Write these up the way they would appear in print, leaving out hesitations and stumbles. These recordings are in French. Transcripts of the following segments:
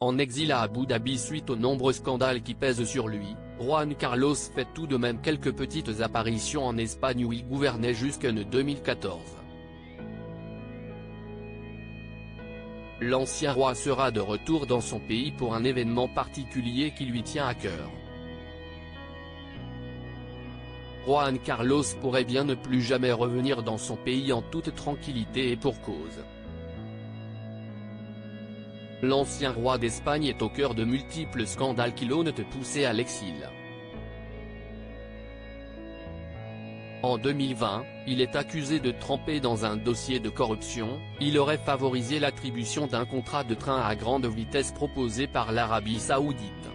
En exil à Abu Dhabi suite aux nombreux scandales qui pèsent sur lui, Juan Carlos fait tout de même quelques petites apparitions en Espagne où il gouvernait jusqu'en 2014. L'ancien roi sera de retour dans son pays pour un événement particulier qui lui tient à cœur. Juan Carlos pourrait bien ne plus jamais revenir dans son pays en toute tranquillité et pour cause. L'ancien roi d'Espagne est au cœur de multiples scandales qui l'ont poussé à l'exil. En 2020, il est accusé de tremper dans un dossier de corruption. Il aurait favorisé l'attribution d'un contrat de train à grande vitesse proposé par l'Arabie Saoudite.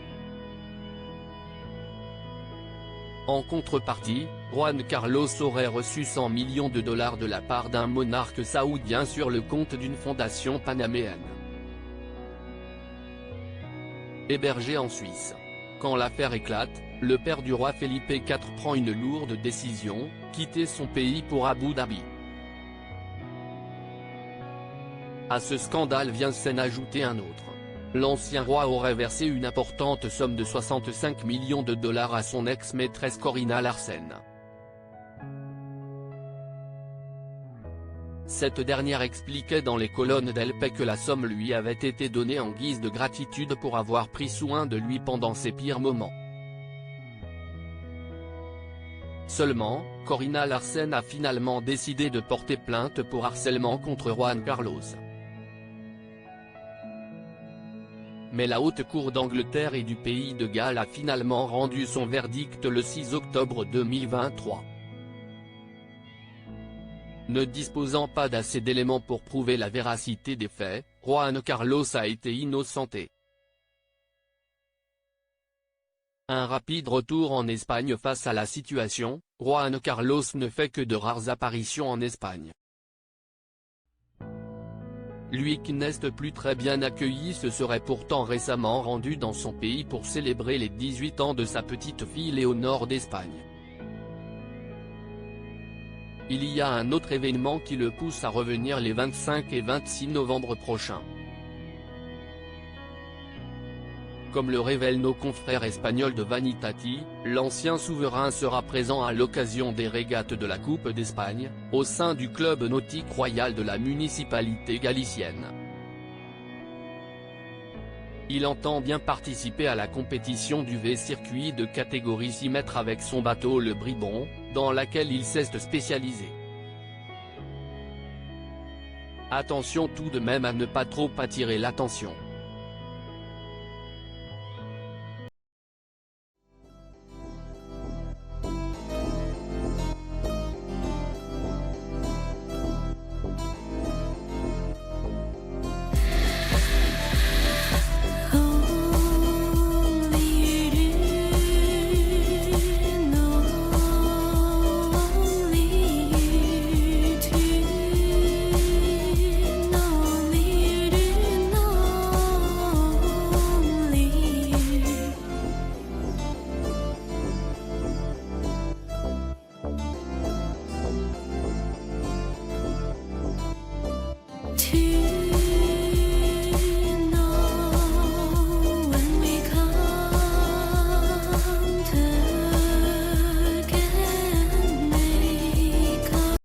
En contrepartie, Juan Carlos aurait reçu 100 millions de dollars de la part d'un monarque saoudien sur le compte d'une fondation panaméenne. Hébergé en Suisse. Quand l'affaire éclate, le père du roi Felipe IV prend une lourde décision, quitter son pays pour Abu Dhabi. À ce scandale vient s'en ajouter un autre. L'ancien roi aurait versé une importante somme de 65 millions de dollars à son ex-maîtresse Corina Larsen. Cette dernière expliquait dans les colonnes d'El País que la somme lui avait été donnée en guise de gratitude pour avoir pris soin de lui pendant ses pires moments. Seulement, Corina Larsen a finalement décidé de porter plainte pour harcèlement contre Juan Carlos. Mais la Haute Cour d'Angleterre et du Pays de Galles a finalement rendu son verdict le 6 octobre 2023. Ne disposant pas d'assez d'éléments pour prouver la véracité des faits, Juan Carlos a été innocenté. Un rapide retour en Espagne face à la situation, Juan Carlos ne fait que de rares apparitions en Espagne. Lui qui n'est plus très bien accueilli se serait pourtant récemment rendu dans son pays pour célébrer les 18 ans de sa petite fille Léonore d'Espagne. Il y a un autre événement qui le pousse à revenir les 25 et 26 novembre prochains. Comme le révèlent nos confrères espagnols de Vanitati, l'ancien souverain sera présent à l'occasion des régates de la Coupe d'Espagne, au sein du club nautique royal de la municipalité galicienne. Il entend bien participer à la compétition du V-circuit de catégorie 6 mètres avec son bateau le Bribon, dans laquelle il s'est spécialisé. Attention tout de même à ne pas trop attirer l'attention.